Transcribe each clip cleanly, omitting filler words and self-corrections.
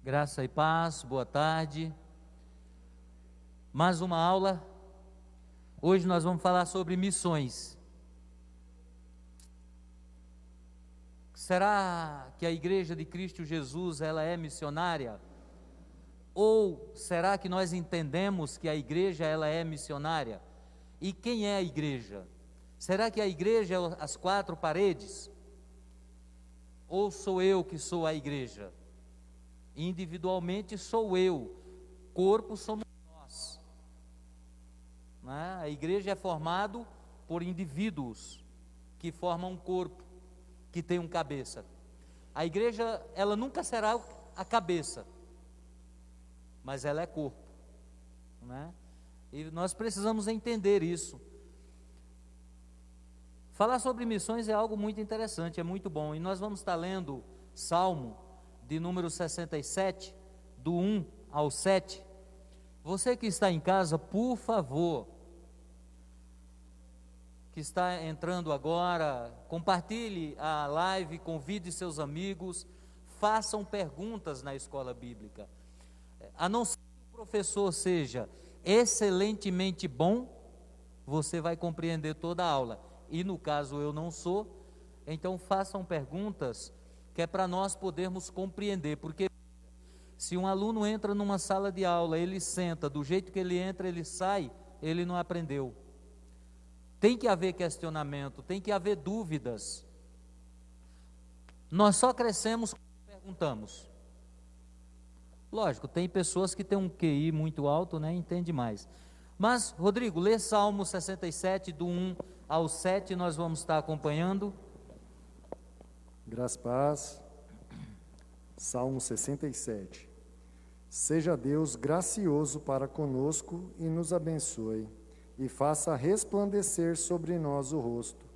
Graça e paz, boa tarde. Mais uma aula. Hoje nós vamos falar sobre missões. Será que a Igreja de Cristo Jesus, ela é missionária? Ou será que nós entendemos que a igreja, ela é missionária? E quem é a igreja? Será que a igreja é as quatro paredes? Ou sou eu que sou a igreja? Individualmente sou eu, corpo somos nós, né? A igreja é formada por indivíduos que formam um corpo, que tem um cabeça. A igreja, ela nunca será a cabeça, mas ela é corpo, né? E nós precisamos entender isso. Falar sobre missões é algo muito interessante, é muito bom, e nós vamos estar lendo Salmo de número 67, do 1 ao 7. Você que está em casa, por favor, que está entrando agora, compartilhe a live, convide seus amigos, façam perguntas na escola bíblica. A não ser que o professor seja excelentemente bom, você vai compreender toda a aula. E no caso eu não sou, então façam perguntas, que é para nós podermos compreender, porque se um aluno entra numa sala de aula, ele senta, do jeito que ele entra, ele sai, ele não aprendeu. Tem que haver questionamento, tem que haver dúvidas. Nós só crescemos quando perguntamos. Lógico, tem pessoas que têm um QI muito alto, né, entende mais. Mas, Rodrigo, lê Salmo 67, do 1 ao 7, nós vamos estar acompanhando. Graça e paz. Salmo 67. Seja Deus gracioso para conosco e nos abençoe, e faça resplandecer sobre nós o rosto,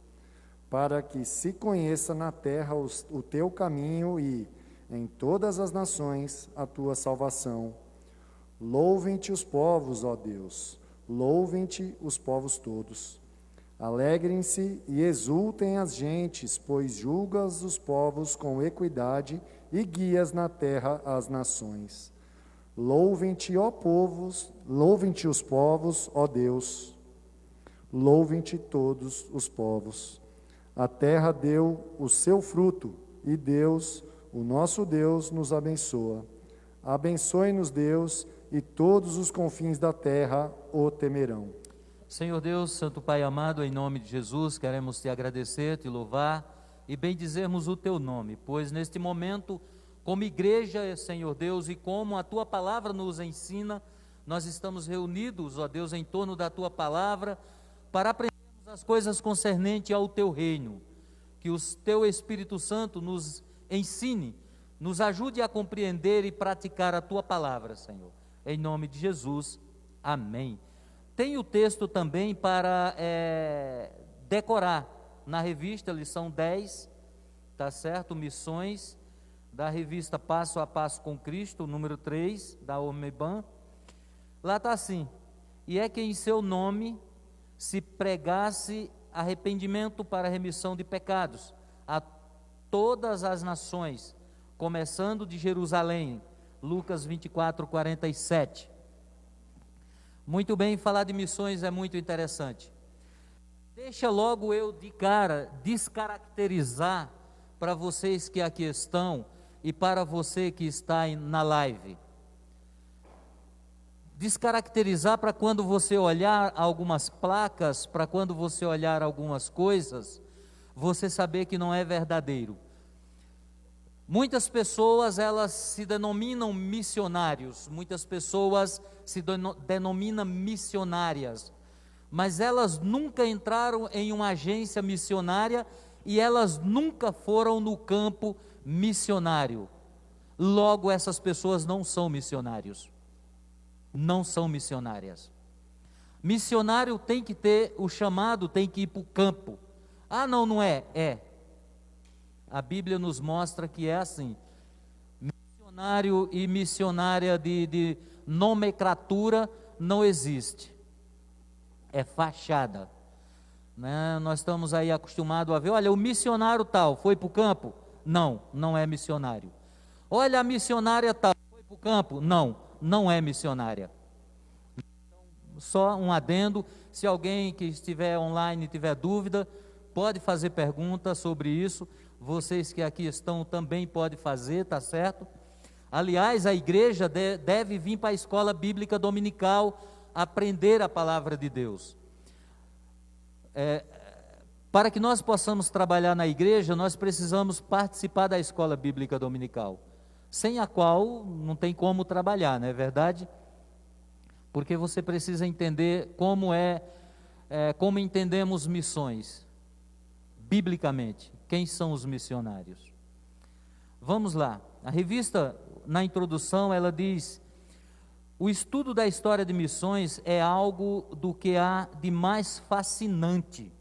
para que se conheça na terra o teu caminho e, em todas as nações, a tua salvação. Louvem-te os povos, ó Deus, louvem-te os povos todos. Alegrem-se e exultem as gentes, pois julgas os povos com equidade e guias na terra as nações. Louvem-te, ó povos, louvem-te os povos, ó Deus. Louvem-te todos os povos. A terra deu o seu fruto, e Deus, o nosso Deus, nos abençoa. Abençoe-nos, Deus, e todos os confins da terra o temerão. Senhor Deus, Santo Pai amado, em nome de Jesus, queremos te agradecer, te louvar e bendizermos o teu nome, pois neste momento, como igreja, Senhor Deus, e como a tua palavra nos ensina, nós estamos reunidos, ó Deus, em torno da tua palavra, para aprendermos as coisas concernentes ao teu reino. Que o teu Espírito Santo nos ensine, nos ajude a compreender e praticar a tua palavra, Senhor. Em nome de Jesus, amém. Tem o texto também para decorar na revista, lição 10, tá certo? Missões, da revista Passo a Passo com Cristo, número 3, da Omeban. Lá está assim: e é que em seu nome se pregasse arrependimento para remissão de pecados a todas as nações, começando de Jerusalém. Lucas 24, 47. Muito bem, falar de missões é muito interessante. Deixa logo eu de cara descaracterizar para vocês que aqui estão e para você que está na live. Descaracterizar para quando você olhar algumas placas, para quando você olhar algumas coisas, você saber que não é verdadeiro. Muitas pessoas, elas se denominam missionários, muitas pessoas se denominam missionárias, mas elas nunca entraram em uma agência missionária e elas nunca foram no campo missionário. Logo, essas pessoas não são missionários, não são missionárias. Missionário tem que ter o chamado, tem que ir para o campo. Ah, não, não é? É. A Bíblia nos mostra que é assim. Missionário e missionária de nomenclatura não existe. É fachada, né? Nós estamos aí acostumados a ver, olha, o missionário tal foi para o campo? Não, não é missionário. Olha, a missionária tal foi campo? Não, não é missionária. Só um adendo, se alguém que estiver online tiver dúvida, pode fazer pergunta sobre isso. Vocês que aqui estão também podem fazer, tá certo? Aliás, a igreja deve vir para a escola bíblica dominical aprender a palavra de Deus. Para que nós possamos trabalhar na igreja, nós precisamos participar da escola bíblica dominical, sem a qual não tem como trabalhar, não é verdade? Porque você precisa entender como entendemos missões, biblicamente, quem são os missionários. Vamos lá, a revista, na introdução, ela diz: o estudo da história de missões é algo do que há de mais fascinante.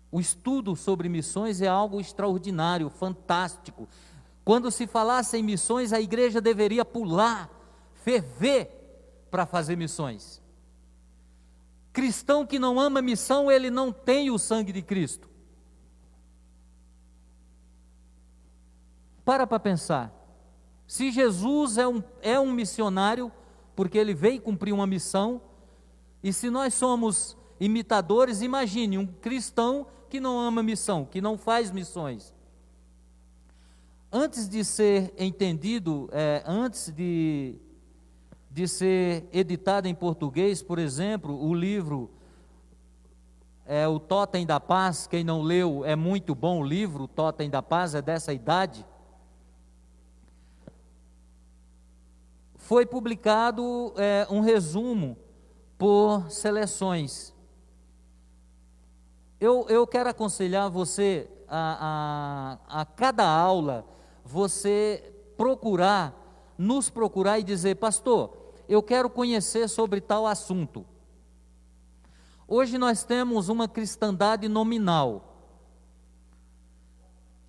O estudo sobre missões é algo extraordinário, fantástico. Quando se falasse em missões, a igreja deveria pular, ferver para fazer missões. Cristão que não ama missão, ele não tem o sangue de Cristo. Para pensar. Se Jesus é um missionário, porque ele veio cumprir uma missão, e se nós somos imitadores, imagine um cristão que não ama missão, que não faz missões. Antes de ser entendido, antes de ser editado em português, por exemplo, o livro O Totem da Paz, quem não leu, é muito bom o livro, O Totem da Paz, é dessa idade. Foi publicado um resumo por seleções. Eu quero aconselhar você a cada aula, você nos procurar e dizer: pastor, eu quero conhecer sobre tal assunto. Hoje nós temos uma cristandade nominal.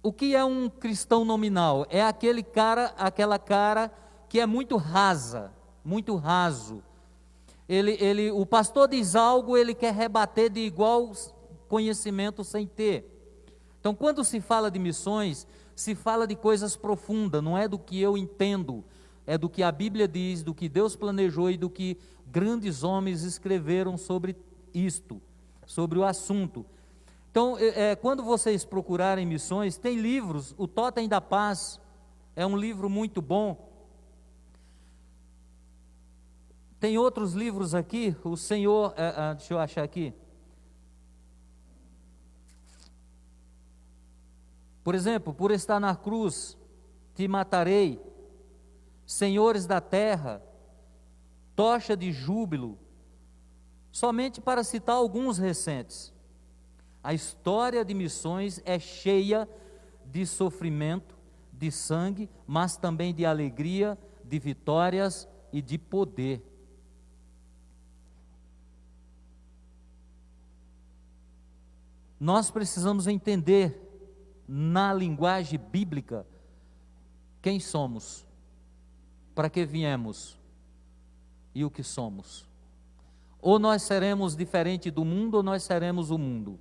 O que é um cristão nominal? É aquela cara que é muito rasa, muito raso. O pastor diz algo, ele quer rebater de igual conhecimento sem ter. Então, quando se fala de missões, se fala de coisas profundas, não é do que eu entendo, é do que a Bíblia diz, do que Deus planejou e do que grandes homens escreveram sobre isto, sobre o assunto. Então, quando vocês procurarem missões, tem livros. O Totem da Paz é um livro muito bom. Tem outros livros aqui, o Senhor, deixa eu achar aqui. Por exemplo, Por Estar na Cruz, Te Matarei, Senhores da Terra, Tocha de Júbilo, somente para citar alguns recentes. A história de missões é cheia de sofrimento, de sangue, mas também de alegria, de vitórias e de poder. Nós precisamos entender, na linguagem bíblica, quem somos, para que viemos e o que somos. Ou nós seremos diferente do mundo, ou nós seremos o mundo.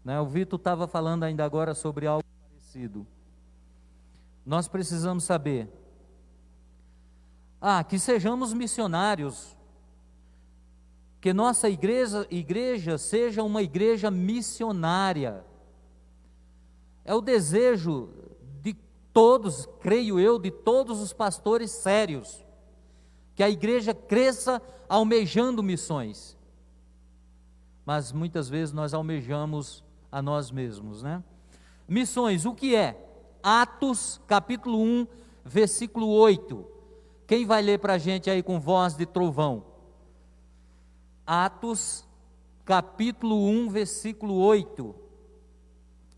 O Vitor estava falando ainda agora sobre algo parecido. Nós precisamos saber, que sejamos missionários, que nossa igreja seja uma igreja missionária. É o desejo de todos, creio eu, de todos os pastores sérios, que a igreja cresça almejando missões. Mas muitas vezes nós almejamos a nós mesmos, né? Missões, o que é? Atos, capítulo 1, versículo 8. Quem vai ler para a gente aí com voz de trovão? Atos, capítulo 1, versículo 8.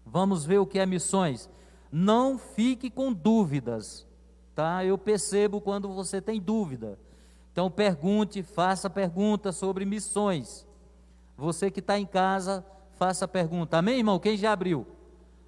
Vamos ver o que é missões. Não fique com dúvidas, tá? Eu percebo quando você tem dúvida. Então pergunte, faça pergunta sobre missões. Você que está em casa, faça pergunta. Amém, irmão? Quem já abriu?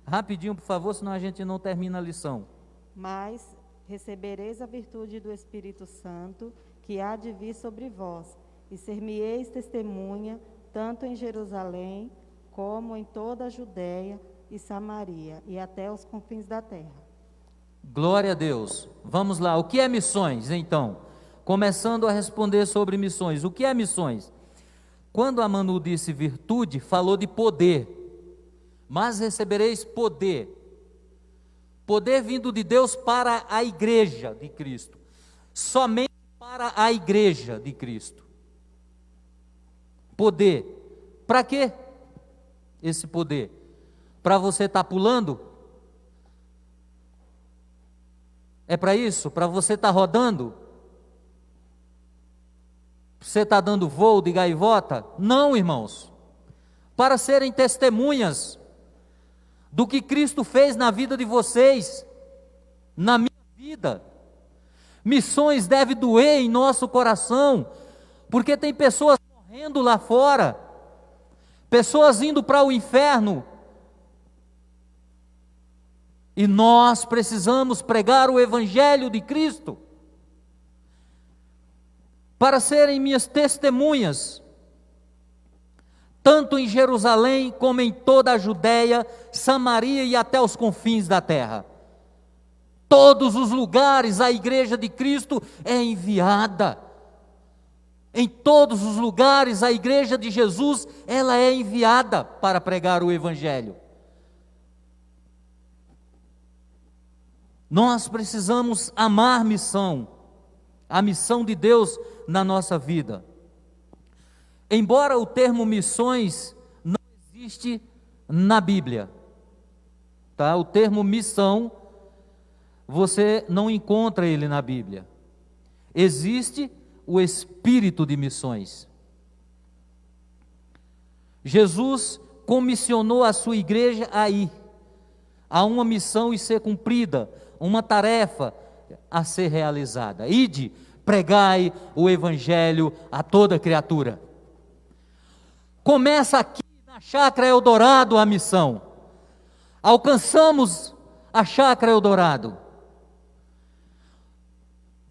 Rapidinho, por favor, senão a gente não termina a lição. Mas recebereis a virtude do Espírito Santo, que há de vir sobre vós, e ser-me-eis testemunha, tanto em Jerusalém, como em toda a Judéia e Samaria, e até os confins da terra. Glória a Deus. Vamos lá, o que é missões então? Começando a responder sobre missões. O que é missões? Quando a Manu disse virtude, falou de poder. Mas recebereis poder. Poder vindo de Deus para a igreja de Cristo. Somente para a igreja de Cristo. Poder. Para quê esse poder? Para você estar pulando? É para isso? Para você estar rodando? Você está dando voo de gaivota? Não, irmãos. Para serem testemunhas do que Cristo fez na vida de vocês, na minha vida. Missões devem doer em nosso coração, porque tem pessoas morrendo lá fora, pessoas indo para o inferno, e nós precisamos pregar o Evangelho de Cristo, para serem minhas testemunhas, tanto em Jerusalém, como em toda a Judéia, Samaria e até os confins da terra. Todos os lugares a igreja de Cristo é enviada. Em todos os lugares a igreja de Jesus, ela é enviada para pregar o Evangelho. Nós precisamos amar missão, a missão de Deus na nossa vida. Embora o termo missões não existe na Bíblia, tá? O termo missão, você não encontra ele na Bíblia. Existe o espírito de missões. Jesus comissionou a sua igreja a ir a uma missão e ser cumprida, uma tarefa a ser realizada. Ide, pregai o Evangelho a toda criatura. Começa aqui na Chácara Eldorado a missão. Alcançamos a Chácara Eldorado.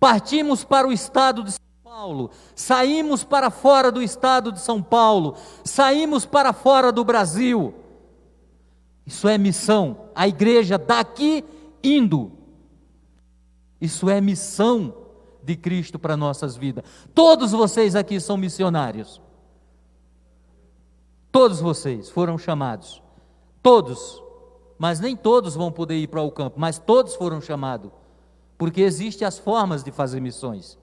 Partimos para o estado de São Paulo, saímos para fora do estado de São Paulo, saímos para fora do Brasil. Isso é missão. A igreja daqui indo. Isso é missão de Cristo para nossas vidas. Todos vocês aqui são missionários. Todos vocês foram chamados. Todos. Mas nem todos vão poder ir para o campo, mas todos foram chamados. Porque existem as formas de fazer missões.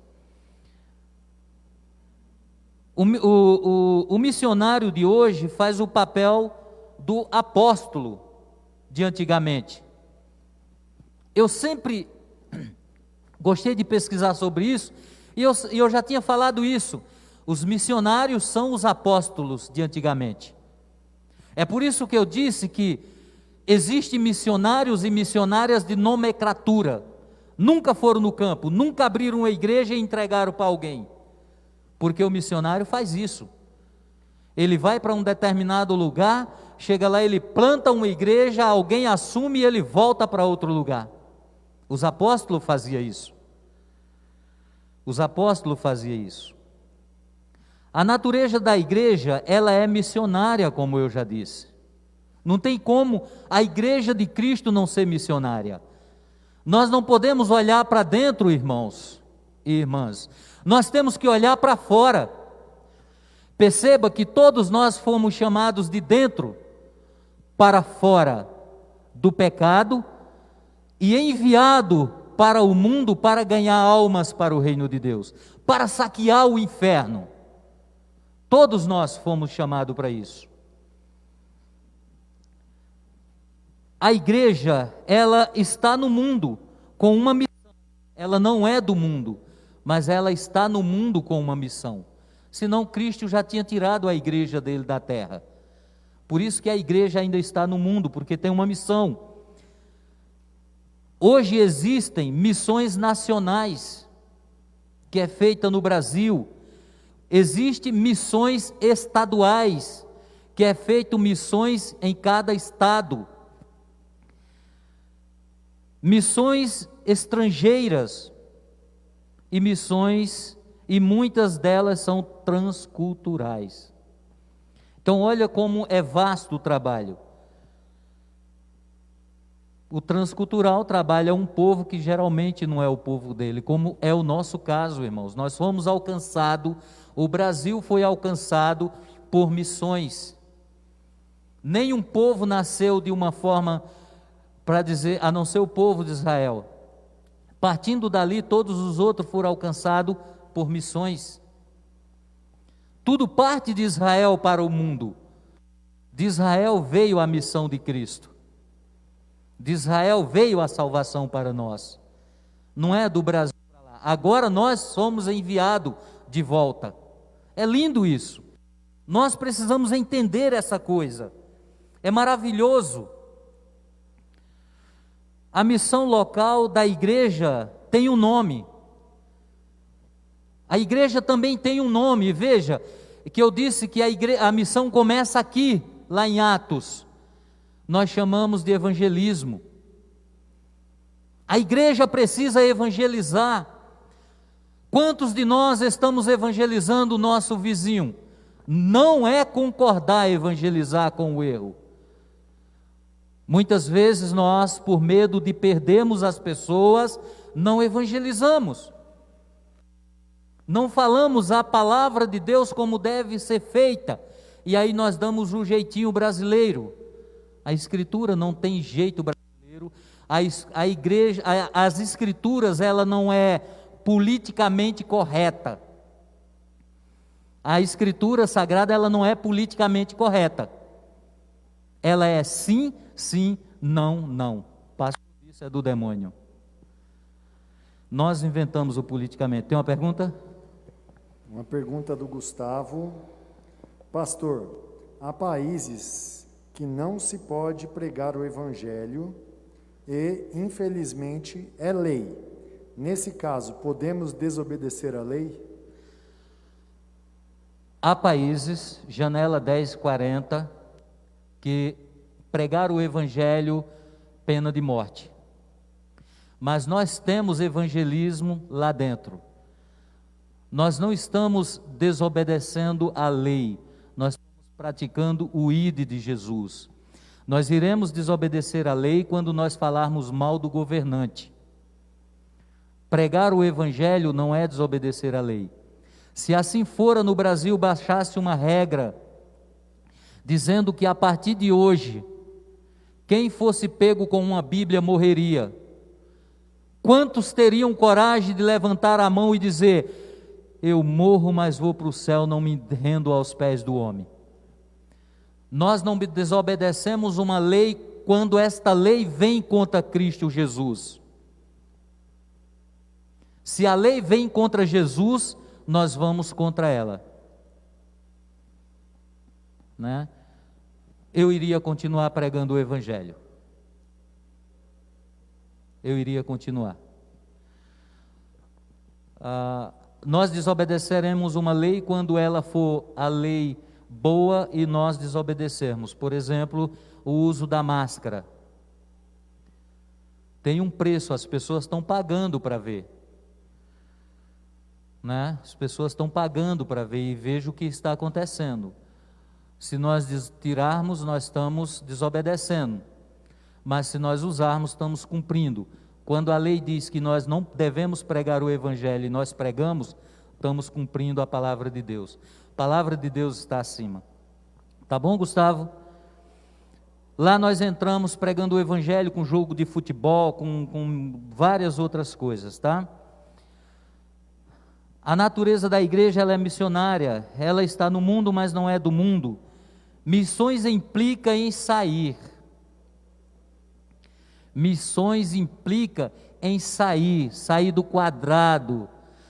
O missionário de hoje faz o papel do apóstolo de antigamente. Eu sempre gostei de pesquisar sobre isso, e eu já tinha falado isso. Os missionários são os apóstolos de antigamente. É por isso que eu disse que existem missionários e missionárias de nomenclatura. Nunca foram no campo, nunca abriram uma igreja e entregaram para alguém. Porque o missionário faz isso. Ele vai para um determinado lugar, chega lá, ele planta uma igreja, alguém assume e ele volta para outro lugar. Os apóstolos faziam isso. Os apóstolos faziam isso. A natureza da igreja, ela é missionária, como eu já disse. Não tem como a igreja de Cristo não ser missionária. Nós não podemos olhar para dentro, irmãos e irmãs. Nós temos que olhar para fora. Perceba que todos nós fomos chamados de dentro para fora do pecado e enviado para o mundo para ganhar almas para o reino de Deus, para saquear o inferno. Todos nós fomos chamados para isso. A igreja, ela está no mundo com uma missão. Ela não é do mundo, mas ela está no mundo com uma missão. Senão Cristo já tinha tirado a igreja dele da terra. Por isso que a igreja ainda está no mundo, porque tem uma missão. Hoje existem missões nacionais, que é feita no Brasil. Existem missões estaduais, que é feito missões em cada estado. Missões estrangeiras e missões, e muitas delas são transculturais. Então olha como é vasto o trabalho. O transcultural trabalha um povo que geralmente não é o povo dele, como é o nosso caso, irmãos. Nós fomos alcançados, o Brasil foi alcançado por missões. Nenhum povo nasceu de uma forma, para dizer, a não ser o povo de Israel. Partindo dali, todos os outros foram alcançados por missões. Tudo parte de Israel para o mundo. De Israel veio a missão de Cristo. De Israel veio a salvação para nós. Não é do Brasil para lá. Agora nós somos enviados de volta. É lindo isso. Nós precisamos entender essa coisa. É maravilhoso. A missão local da igreja tem um nome. A igreja também tem um nome. Veja que eu disse que a missão começa aqui, lá em Atos. Nós chamamos de evangelismo. A igreja precisa evangelizar. Quantos de nós estamos evangelizando o nosso vizinho? Não é concordar evangelizar com o erro. Muitas vezes nós, por medo de perdermos as pessoas, não evangelizamos. Não falamos a palavra de Deus como deve ser feita. E aí nós damos um jeitinho brasileiro. A Escritura não tem jeito brasileiro. A igreja, as Escrituras, ela não é politicamente correta. A Escritura Sagrada, ela não é politicamente correta. Ela é sim, sim, não, não. Pastor, isso é do demônio. Nós inventamos o politicamente. Tem uma pergunta? Uma pergunta do Gustavo. Pastor, há países que não se pode pregar o Evangelho e, infelizmente, é lei. Nesse caso, podemos desobedecer a lei? Há países, janela 1040, que pregar o Evangelho, pena de morte. Mas nós temos evangelismo lá dentro. Nós não estamos desobedecendo a lei, nós estamos praticando o ID de Jesus. Nós iremos desobedecer a lei quando nós falarmos mal do governante. Pregar o Evangelho não é desobedecer a lei. Se assim fora no Brasil, baixasse uma regra, dizendo que a partir de hoje, quem fosse pego com uma Bíblia morreria. Quantos teriam coragem de levantar a mão e dizer: eu morro, mas vou para o céu, não me rendo aos pés do homem? Nós não desobedecemos uma lei quando esta lei vem contra Cristo Jesus. Se a lei vem contra Jesus, nós vamos contra ela. Né? Eu iria continuar pregando o Evangelho. Eu iria continuar. Nós desobedeceremos uma lei quando ela for a lei boa e nós desobedecermos. Por exemplo, o uso da máscara. Tem um preço, as pessoas estão pagando para ver. Né? As pessoas estão pagando para ver e veja o que está acontecendo. Se nós tirarmos, nós estamos desobedecendo. Mas se nós usarmos, estamos cumprindo. Quando a lei diz que nós não devemos pregar o Evangelho e nós pregamos, estamos cumprindo a palavra de Deus. A palavra de Deus está acima. Tá bom, Gustavo? Lá nós entramos pregando o Evangelho com jogo de futebol, com várias outras coisas, tá? A natureza da igreja, ela é missionária, ela está no mundo, mas não é do mundo. Missões implica em sair. Missões implica em sair do quadrado,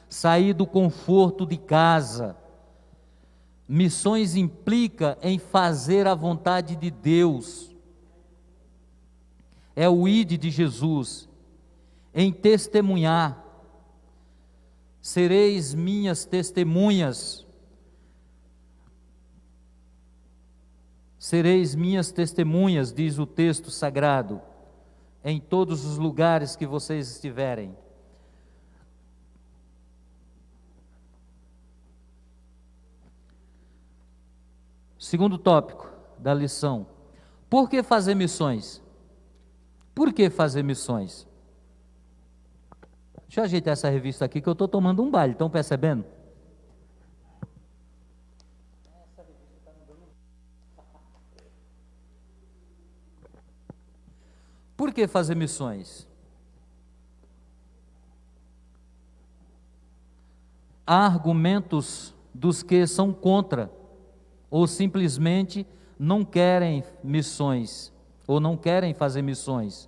sair do conforto de casa. Missões implica em fazer a vontade de Deus. É o ID de Jesus, em testemunhar. Sereis minhas testemunhas. Sereis minhas testemunhas, diz o texto sagrado, em todos os lugares que vocês estiverem. Segundo tópico da lição: por que fazer missões? Por que fazer missões? Deixa eu ajeitar essa revista aqui que eu estou tomando um baile, estão percebendo? Por que fazer missões? Há argumentos dos que são contra, ou simplesmente não querem missões, ou não querem fazer missões,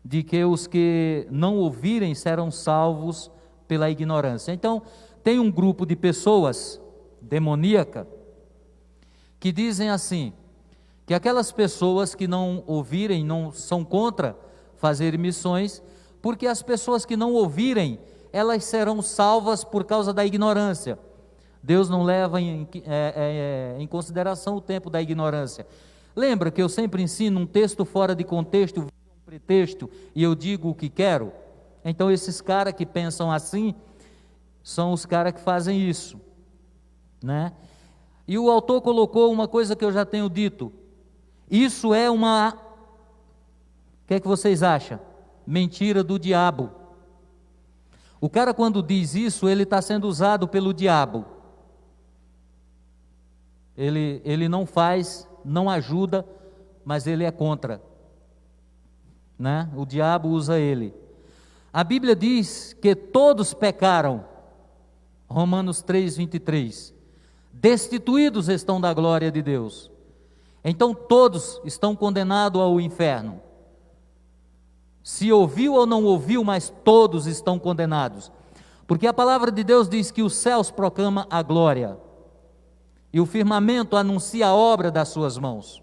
de que os que não ouvirem serão salvos pela ignorância. Então, tem um grupo de pessoas demoníaca que dizem assim, que aquelas pessoas que não ouvirem não são contra fazer missões, porque as pessoas que não ouvirem, elas serão salvas por causa da ignorância. Deus não leva em consideração o tempo da ignorância. Lembra que eu sempre ensino um texto fora de contexto, um pretexto, e eu digo o que quero? Então esses caras que pensam assim, são os caras que fazem isso, né? E o autor colocou uma coisa que eu já tenho dito, isso é uma, o que é que vocês acham? Mentira do diabo. O cara quando diz isso, ele está sendo usado pelo diabo. Ele não faz, não ajuda, mas ele é contra, né? O diabo usa ele. A Bíblia diz que todos pecaram, Romanos 3:23, destituídos estão da glória de Deus. Então todos estão condenados ao inferno. Se ouviu ou não ouviu, mas todos estão condenados. Porque a palavra de Deus diz que os céus proclamam a glória, e o firmamento anuncia a obra das suas mãos.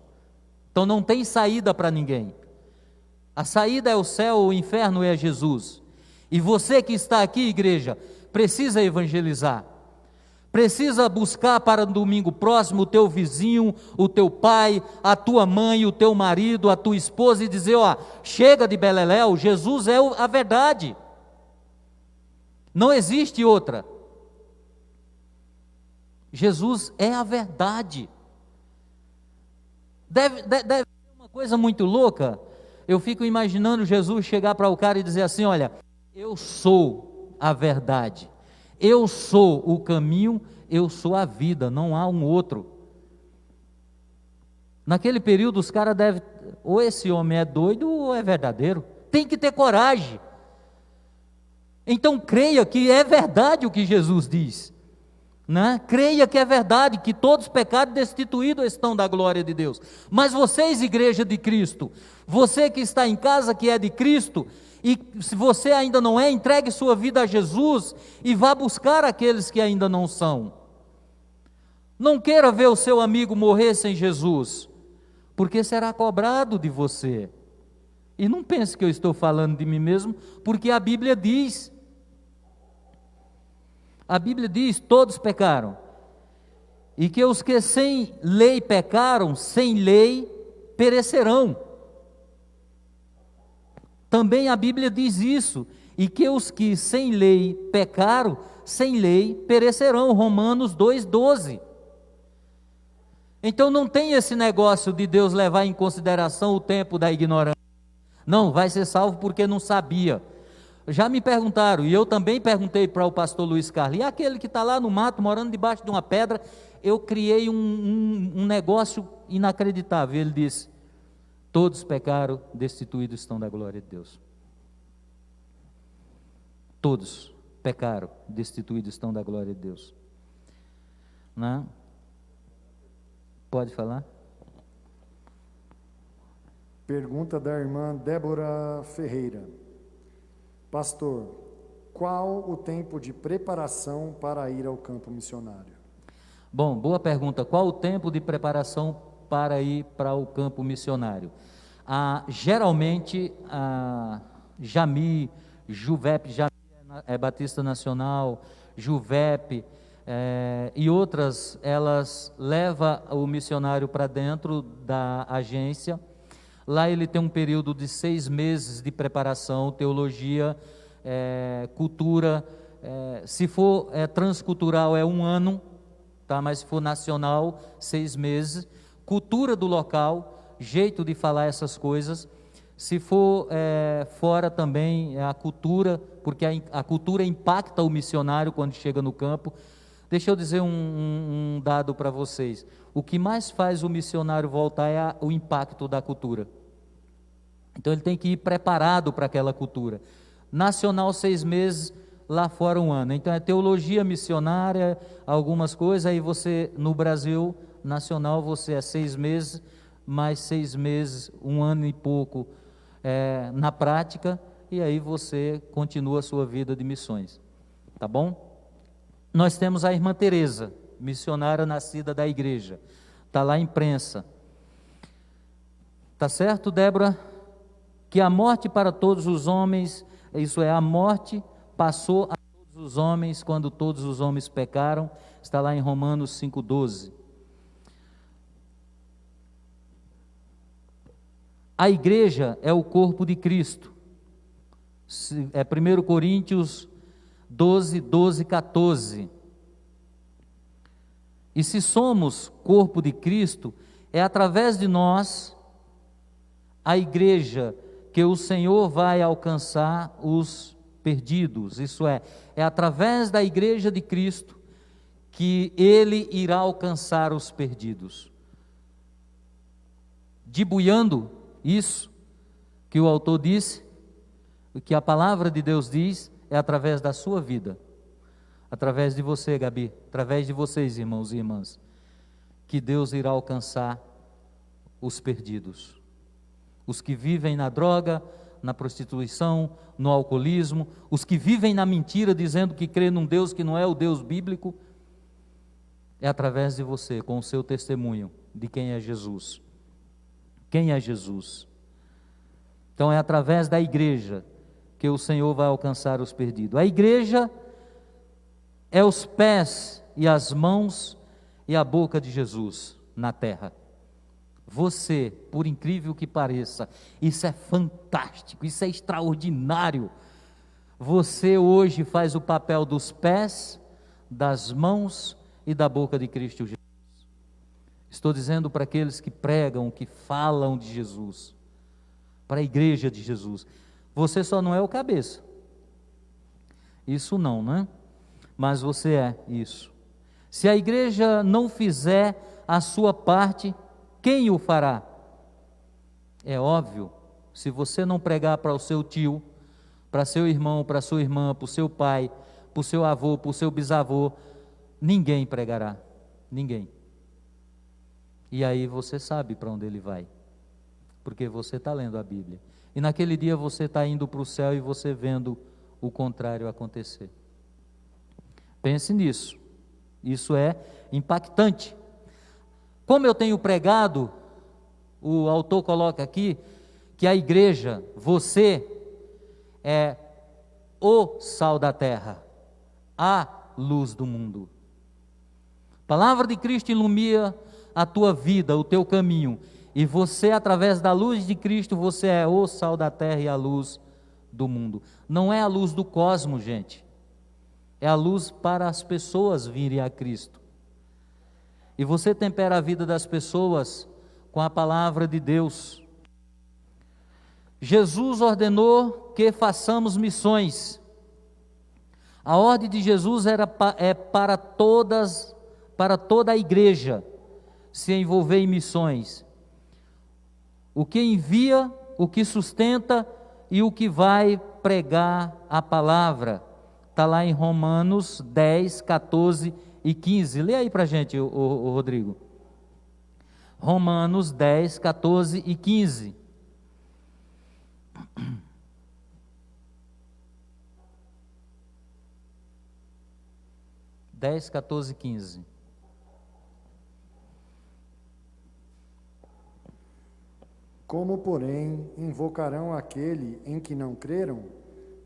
Então não tem saída para ninguém. A saída é o céu, o inferno é Jesus. E você que está aqui, igreja, precisa evangelizar. Precisa buscar para no domingo próximo o teu vizinho, o teu pai, a tua mãe, o teu marido, a tua esposa e dizer, ó, chega de beleléu, Jesus é a verdade. Não existe outra. Jesus é a verdade. Deve ser uma coisa muito louca. Eu fico imaginando Jesus chegar para o cara e dizer assim, olha, eu sou a verdade. Eu sou o caminho, eu sou a vida, não há um outro. Naquele período os caras devem, ou esse homem é doido ou é verdadeiro. Tem que ter coragem. Então creia que é verdade o que Jesus diz, né? Creia que é verdade, que todos pecados destituídos estão da glória de Deus. Mas vocês, igreja de Cristo, você que está em casa que é de Cristo, e se você ainda não é, entregue sua vida a Jesus e vá buscar aqueles que ainda não são. Não queira ver o seu amigo morrer sem Jesus, porque será cobrado de você. E não pense que eu estou falando de mim mesmo, porque a Bíblia diz, todos pecaram, e que os que sem lei pecaram, sem lei perecerão. Também a Bíblia diz isso, e que os que sem lei pecaram, sem lei perecerão, Romanos 2,12. Então não tem esse negócio de Deus levar em consideração o tempo da ignorância. Não, vai ser salvo porque não sabia. Já me perguntaram, e eu também perguntei para o pastor Luiz Carlos, e aquele que está lá no mato, morando debaixo de uma pedra, eu criei um negócio inacreditável. Ele disse, todos pecaram, destituídos estão da glória de Deus. Todos pecaram, destituídos estão da glória de Deus. Não? Pode falar? Pergunta da irmã Débora Ferreira. Pastor, qual o tempo de preparação para ir ao campo missionário? Bom, boa pergunta. Qual o tempo de preparação para ir para o campo missionário? Geralmente, Jami, Juvep, Jami é Batista Nacional, Juvep e outras, elas levam o missionário para dentro da agência. Lá ele tem um período de 6 meses de preparação, teologia, cultura, se for transcultural é 1 ano, tá? Mas se for nacional, 6 meses, cultura do local, jeito de falar essas coisas. Se for fora também, a cultura, porque a cultura impacta o missionário quando chega no campo. Deixa eu dizer um dado para vocês. O que mais faz o missionário voltar é o impacto da cultura. Então ele tem que ir preparado para aquela cultura. Nacional 6 meses, lá fora 1 ano. Então é teologia missionária, algumas coisas, aí você, no Brasil, nacional, você é 6 meses, mais 6 meses, 1 ano e pouco na prática, e aí você continua a sua vida de missões, tá bom? Nós temos a irmã Teresa, missionária nascida da igreja, está lá em prensa, tá certo, Débora? Que a morte para todos os homens, isso é, a morte passou a todos os homens quando todos os homens pecaram, está lá em Romanos 5,12. A igreja é o corpo de Cristo. É 1 Coríntios 12, 14. E se somos corpo de Cristo, é através de nós, a igreja, que o Senhor vai alcançar os perdidos. Isso é através da igreja de Cristo que Ele irá alcançar os perdidos. Debuiando isso que o autor disse, o que a palavra de Deus diz, é através da sua vida, através de você, Gabi, através de vocês, irmãos e irmãs, que Deus irá alcançar os perdidos, os que vivem na droga, na prostituição, no alcoolismo, os que vivem na mentira, dizendo que crê num Deus que não é o Deus bíblico. É através de você, com o seu testemunho de quem é Jesus. Quem é Jesus? Então é através da igreja que o Senhor vai alcançar os perdidos. A igreja é os pés e as mãos e a boca de Jesus na terra. Você, por incrível que pareça, isso é fantástico, isso é extraordinário. Você hoje faz o papel dos pés, das mãos e da boca de Cristo Jesus. Estou dizendo para aqueles que pregam, que falam de Jesus, para a igreja de Jesus. Você só não é o cabeça. Isso não, né? Mas você é isso. Se a igreja não fizer a sua parte, quem o fará? É óbvio, se você não pregar para o seu tio, para seu irmão, para sua irmã, para o seu pai, para o seu avô, para o seu bisavô, ninguém pregará, ninguém. E aí você sabe para onde ele vai, porque você está lendo a Bíblia. E naquele dia você está indo para o céu e você vendo o contrário acontecer. Pense nisso, isso é impactante. Como eu tenho pregado, o autor coloca aqui, que a igreja, você, é o sal da terra, a luz do mundo. A palavra de Cristo ilumina a tua vida, o teu caminho, e você, através da luz de Cristo, você é o sal da terra e a luz do mundo. Não é a luz do cosmos, gente, é a luz para as pessoas virem a Cristo. E você tempera a vida das pessoas com a palavra de Deus. Jesus ordenou que façamos missões. A ordem de Jesus é para toda a igreja se envolver em missões. O que envia, o que sustenta e o que vai pregar a palavra. Está lá em Romanos 10, 14 e 15. Lê aí para a gente, o Rodrigo. Romanos 10, 14 e 15. Dez, 14 e 15. Como, porém, invocarão aquele em que não creram?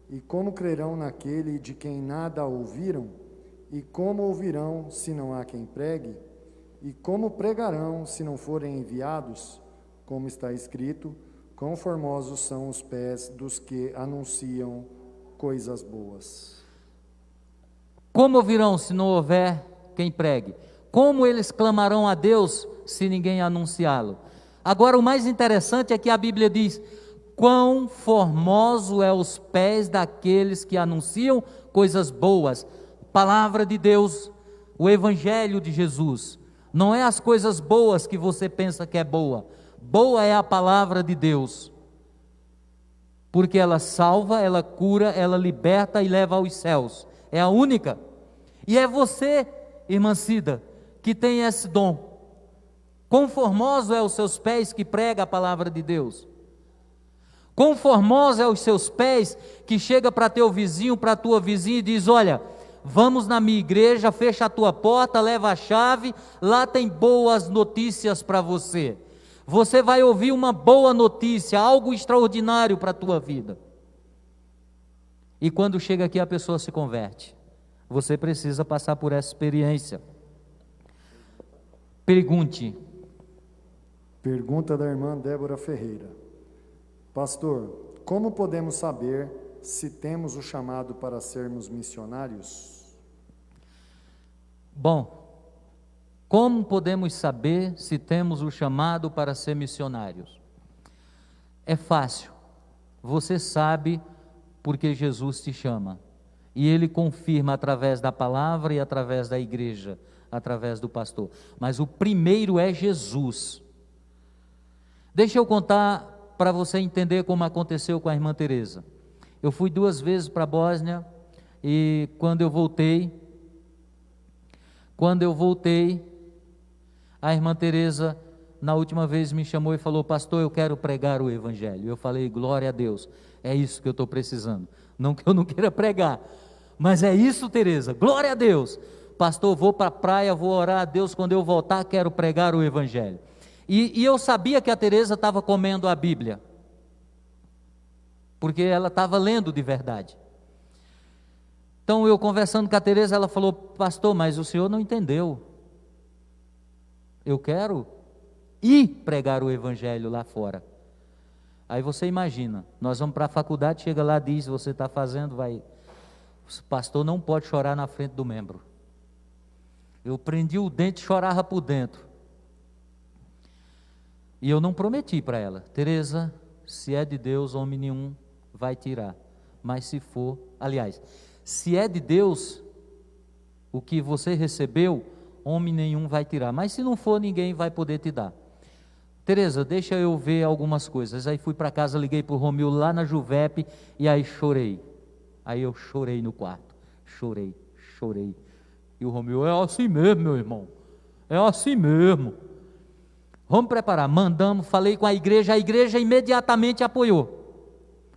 E como crerão naquele de quem nada ouviram? E como ouvirão se não há quem pregue? E como pregarão se não forem enviados? Como está escrito, quão formosos são os pés dos que anunciam coisas boas. Como ouvirão se não houver quem pregue? Como eles clamarão a Deus se ninguém anunciá-lo? Agora o mais interessante é que a Bíblia diz, quão formoso é os pés daqueles que anunciam coisas boas. Palavra de Deus, o Evangelho de Jesus. Não é as coisas boas que você pensa que é boa. Boa é a palavra de Deus. Porque ela salva, ela cura, ela liberta e leva aos céus. É a única. E é você, irmã Cida, que tem esse dom. Quão formoso é os seus pés que prega a palavra de Deus. Quão formoso é os seus pés que chega para teu vizinho, para tua vizinha e diz: olha, vamos na minha igreja, fecha a tua porta, leva a chave, lá tem boas notícias para você. Você vai ouvir uma boa notícia, algo extraordinário para a tua vida. E quando chega aqui a pessoa se converte. Você precisa passar por essa experiência. Pergunte. Pergunta da irmã Débora Ferreira. Pastor, como podemos saber se temos o chamado para sermos missionários? Bom, como podemos saber se temos o chamado para ser missionários? É fácil. Você sabe porque Jesus te chama. E Ele confirma através da palavra e através da igreja, através do pastor. Mas o primeiro é Jesus. Deixa eu contar para você entender como aconteceu com a irmã Teresa. Eu fui 2 vezes para a Bósnia e quando eu voltei, a irmã Teresa, na última vez, me chamou e falou: pastor, eu quero pregar o evangelho. Eu falei: glória a Deus, é isso que eu estou precisando. Não que eu não queira pregar, mas é isso, Teresa, glória a Deus. Pastor, vou para a praia, vou orar a Deus, quando eu voltar quero pregar o evangelho. E eu sabia que a Teresa estava comendo a Bíblia, porque ela estava lendo de verdade. Então eu conversando com a Teresa, ela falou: pastor, mas o senhor não entendeu. Eu quero ir pregar o evangelho lá fora. Aí você imagina, nós vamos para a faculdade, chega lá, diz: você está fazendo, vai. O pastor não pode chorar na frente do membro. Eu prendi o dente e chorava por dentro. E eu não prometi para ela: Teresa, se é de Deus, homem nenhum vai tirar. Mas se for, aliás, se é de Deus, o que você recebeu, homem nenhum vai tirar. Mas se não for, ninguém vai poder te dar. Teresa, deixa eu ver algumas coisas. Aí fui para casa, liguei para o Romil lá na Juvep e aí chorei. Aí eu chorei no quarto. Chorei. E o Romil: é assim mesmo, meu irmão. É assim mesmo. Vamos preparar. Mandamos, falei com a igreja imediatamente apoiou.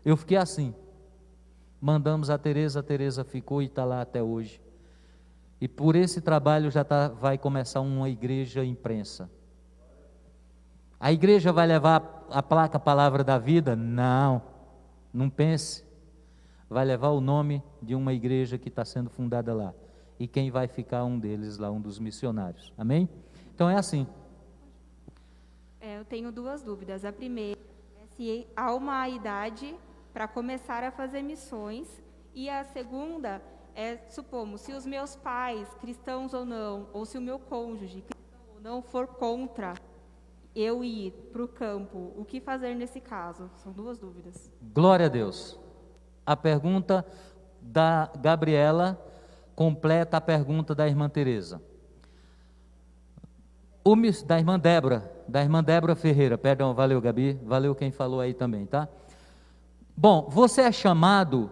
Eu fiquei assim. Mandamos a Teresa ficou e está lá até hoje. E por esse trabalho já vai começar uma igreja imprensa. A igreja vai levar a placa Palavra da Vida? Não, não pense. Vai levar o nome de uma igreja que está sendo fundada lá. E quem vai ficar um deles lá, um dos missionários. Amém? Então é assim. Eu tenho 2 dúvidas. A primeira é se há uma idade para começar a fazer missões. E a segunda é, supomos, se os meus pais, cristãos ou não, ou se o meu cônjuge, cristão ou não, for contra eu ir para o campo, o que fazer nesse caso? São 2 dúvidas. Glória a Deus. A pergunta da Gabriela completa a pergunta da irmã Teresa. Da irmã Débora Ferreira, perdão, valeu Gabi, valeu quem falou aí também, tá? Bom, você é chamado,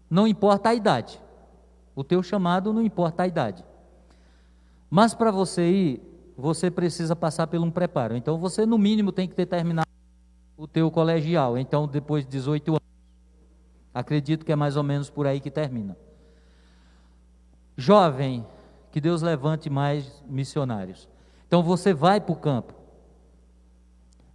não importa a idade, o teu chamado não importa a idade, mas para você ir, você precisa passar por um preparo. Então você no mínimo tem que ter terminado o teu colegial, então depois de 18 anos, acredito que é mais ou menos por aí que termina. Jovem, que Deus levante mais missionários. Então você vai para o campo.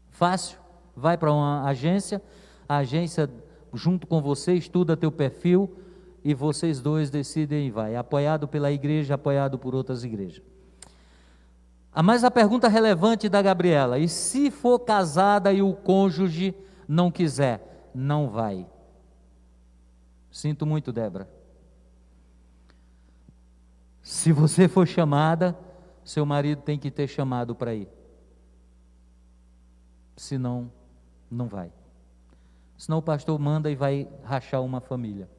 Fácil, vai para uma agência, a agência junto com você estuda teu perfil e vocês dois decidem e vai, apoiado pela igreja, apoiado por outras igrejas. Mas a pergunta relevante da Gabriela: e se for casada e o cônjuge não quiser? Não vai. Sinto muito, Débora. Se você for chamada, seu marido tem que ter chamado para ir. Senão, não vai. senão o pastor manda e vai rachar uma família.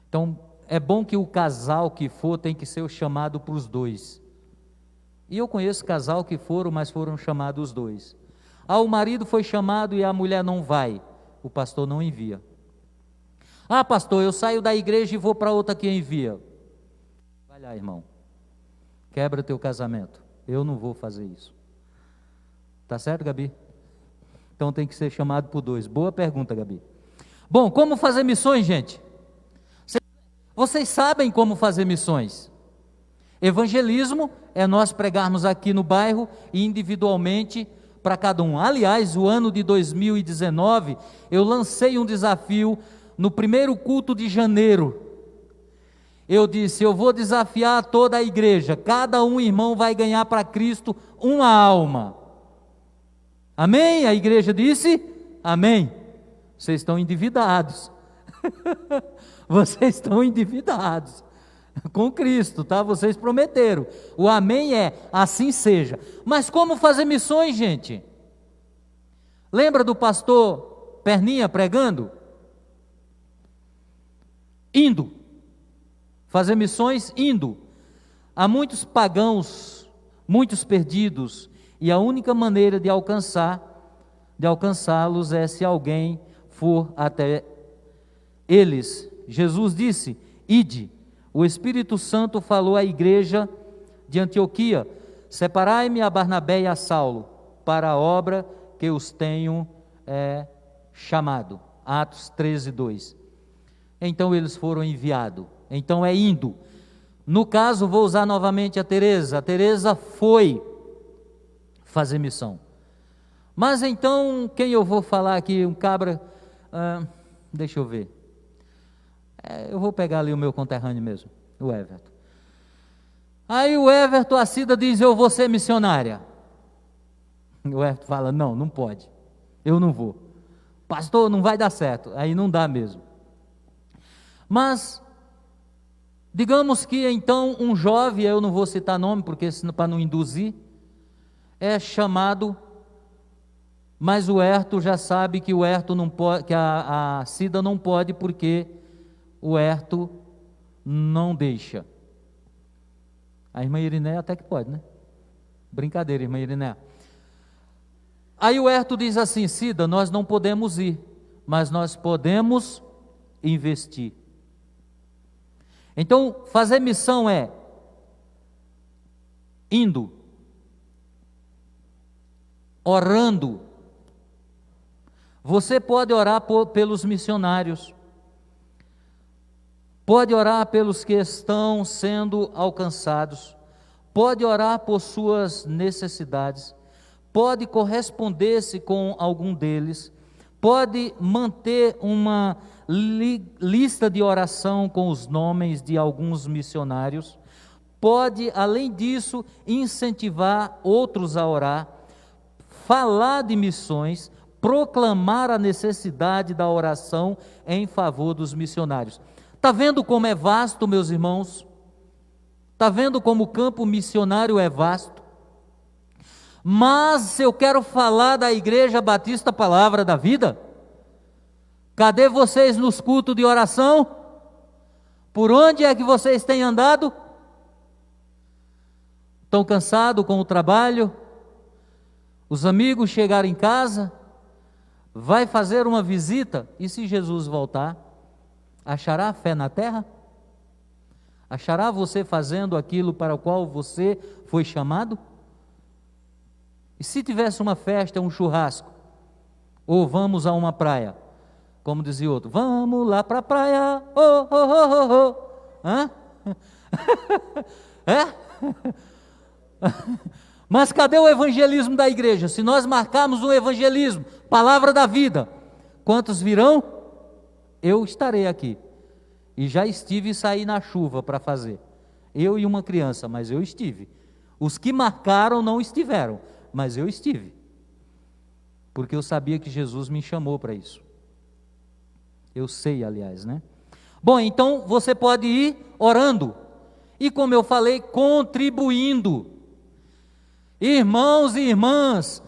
Então, é bom que o casal que for tem que ser o chamado para os dois. E eu conheço casal que foram, mas foram chamados os dois. O marido foi chamado e a mulher não vai, o pastor não envia. Pastor, eu saio da igreja e vou para outra que envia. Vai lá, irmão, quebra teu casamento, eu não vou fazer isso. Tá certo, Gabi? Então tem que ser chamado por dois. Boa pergunta, Gabi. Bom, como fazer missões, gente? Vocês sabem como fazer missões. Evangelismo é nós pregarmos aqui no bairro e individualmente para cada um. Aliás, o ano de 2019, eu lancei um desafio no primeiro culto de janeiro. Eu disse, eu vou desafiar toda a igreja, cada um irmão vai ganhar para Cristo uma alma. Amém? A igreja disse, amém. Vocês estão endividados. Vocês estão endividados com Cristo, tá? Vocês prometeram. O amém é, assim seja. Mas como fazer missões, gente? Lembra do pastor Perninha pregando? Indo. Fazer missões indo. Há muitos pagãos, muitos perdidos, e a única maneira de alcançá-los é se alguém for até eles. Jesus disse, ide. O Espírito Santo falou à igreja de Antioquia, separai-me a Barnabé e a Saulo, para a obra que os tenho chamado. Atos 13:2. Então eles foram enviados. Então é indo. No caso, vou usar novamente a Teresa. A Teresa foi fazer missão. Mas então, quem eu vou falar aqui? Um cabra, deixa eu ver. Eu vou pegar ali o meu conterrâneo mesmo, o Everton. Aí o Everton, a Cida diz, eu vou ser missionária. O Everton fala, não pode, eu não vou. Pastor, não vai dar certo. Aí não dá mesmo. Mas, digamos que então um jovem, eu não vou citar nome, porque para não induzir, é chamado, mas o Herto já sabe que o Herto não pode, que a Cida não pode, porque o Herto não deixa. A irmã Iriné até que pode, né? Brincadeira, irmã Iriné. Aí o Herto diz assim, Cida, nós não podemos ir, mas nós podemos investir. Então, fazer missão é indo, orando. Você pode orar pelos missionários, pode orar pelos que estão sendo alcançados, pode orar por suas necessidades, pode corresponder-se com algum deles, pode manter uma lista de oração com os nomes de alguns missionários, pode, além disso, incentivar outros a orar, falar de missões, proclamar a necessidade da oração em favor dos missionários. Está vendo como é vasto, meus irmãos? Está vendo como o campo missionário é vasto? Mas se eu quero falar da Igreja Batista Palavra da Vida, cadê vocês nos cultos de oração? Por onde é que vocês têm andado? Estão cansados com o trabalho? Os amigos chegaram em casa? Vai fazer uma visita? E se Jesus voltar? Achará fé na terra? Achará você fazendo aquilo para o qual você foi chamado? E se tivesse uma festa, um churrasco, ou vamos a uma praia, como dizia outro, vamos lá para a praia, oh, oh, oh, oh, oh. Hã? Mas cadê o evangelismo da igreja? Se nós marcarmos um evangelismo, palavra da vida, quantos virão? Eu estarei aqui, e já estive e saí na chuva para fazer, eu e uma criança, mas eu estive. Os que marcaram não estiveram, mas eu estive, porque eu sabia que Jesus me chamou para isso. Eu sei, aliás, né? Bom, então você pode ir orando, e como eu falei, contribuindo. Irmãos e irmãs,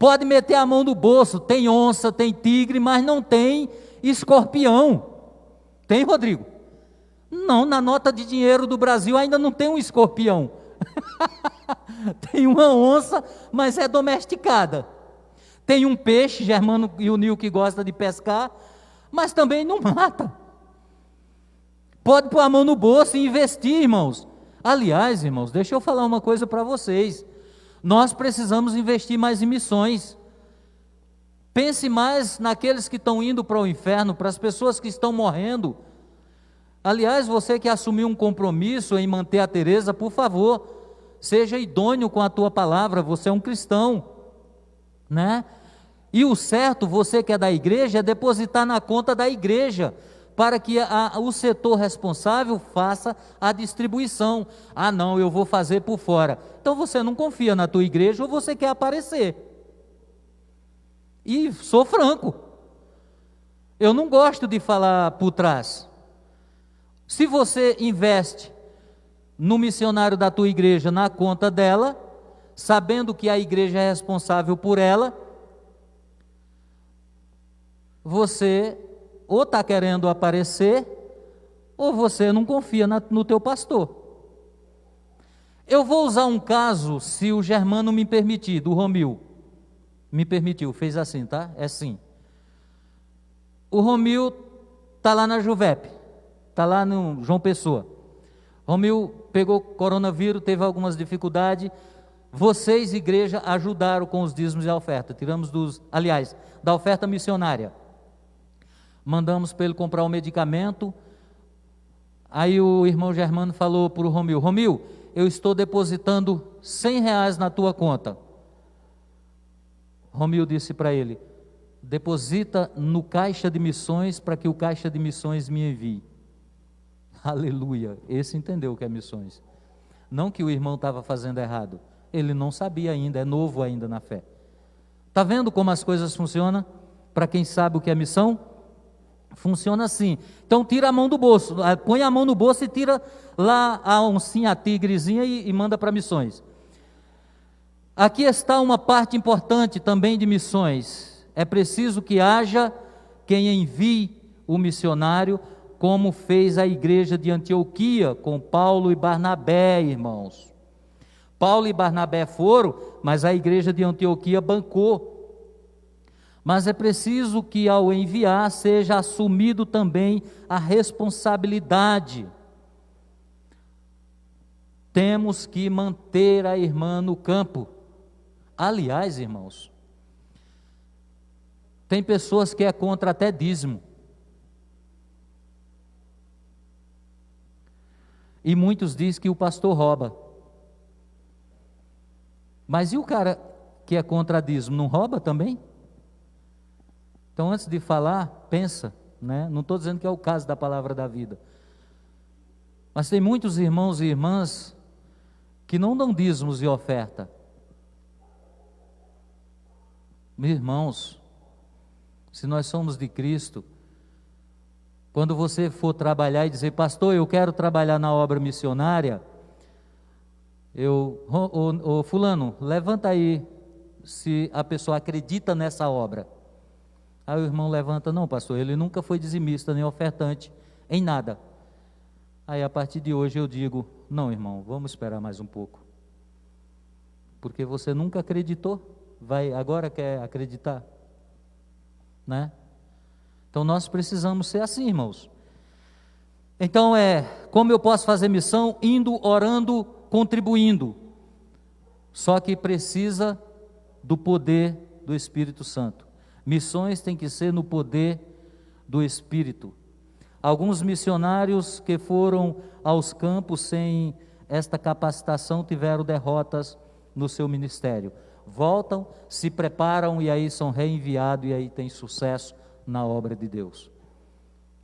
Pode meter a mão no bolso, tem onça, tem tigre, mas não tem escorpião. Tem, Rodrigo? Não, na nota de dinheiro do Brasil ainda não tem um escorpião. Tem uma onça, mas é domesticada. Tem um peixe, Germano e o Nil que gosta de pescar, mas também não mata. Pode pôr a mão no bolso e investir, irmãos. Aliás, irmãos, deixa eu falar uma coisa para vocês. Nós precisamos investir mais em missões. Pense mais naqueles que estão indo para o inferno, para as pessoas que estão morrendo. Aliás, você que assumiu um compromisso em manter a Teresa, por favor, seja idôneo com a tua palavra, você é um cristão, né? E o certo, você que é da igreja, é depositar na conta da igreja, para que o setor responsável faça a distribuição. Ah, não, eu vou fazer por fora. Então você não confia na tua igreja ou você quer aparecer. E sou franco, eu não gosto de falar por trás. Se você investe no missionário da tua igreja na conta dela, sabendo que a igreja é responsável por ela, você ou está querendo aparecer, ou você não confia no teu pastor. Eu vou usar um caso, se o Germano me permitir, do Romil. Me permitiu, fez assim, tá? É assim. O Romil está lá na Juvep, está lá no João Pessoa. Romil pegou coronavírus, teve algumas dificuldades. Vocês, igreja, ajudaram com os dízimos e a oferta. Tiramos da oferta missionária. Mandamos para ele comprar um medicamento. Aí o irmão Germano falou para o Romil: Romil, eu estou depositando R$100 na tua conta. Romil disse para ele: deposita no caixa de missões para que o caixa de missões me envie. Aleluia, esse entendeu o que é missões. Não que o irmão estava fazendo errado, ele não sabia ainda, é novo ainda na fé. Está vendo como as coisas funcionam? Para quem sabe o que é missão? Funciona assim. Então tira a mão do bolso, põe a mão no bolso e tira lá a oncinha, a tigrezinha e manda para missões. Aqui está uma parte importante também de missões. É preciso que haja quem envie o missionário, como fez a igreja de Antioquia com Paulo e Barnabé, irmãos. Paulo e Barnabé foram, mas a igreja de Antioquia bancou. Mas é preciso que ao enviar seja assumido também a responsabilidade. Temos que manter a irmã no campo. Aliás, irmãos, tem pessoas que é contra até dízimo. E muitos dizem que o pastor rouba. Mas e o cara que é contra dízimo, não rouba também? Então, antes de falar, pensa, né? Não estou dizendo que é o caso da palavra da vida. Mas tem muitos irmãos e irmãs que não dão dízimos e oferta. Meus irmãos, se nós somos de Cristo, quando você for trabalhar e dizer: pastor, eu quero trabalhar na obra missionária, fulano, levanta aí se a pessoa acredita nessa obra. Aí o irmão levanta: não, pastor, ele nunca foi dizimista nem ofertante em nada. Aí a partir de hoje eu digo: não, irmão, vamos esperar mais um pouco, porque você nunca acreditou, agora quer acreditar, né? Então nós precisamos ser assim, irmãos. Então como eu posso fazer missão? Indo, orando, contribuindo. Só que precisa do poder do Espírito Santo. Missões tem que ser no poder do Espírito. Alguns missionários que foram aos campos sem esta capacitação tiveram derrotas no seu ministério. Voltam, se preparam e aí são reenviados e aí tem sucesso na obra de Deus.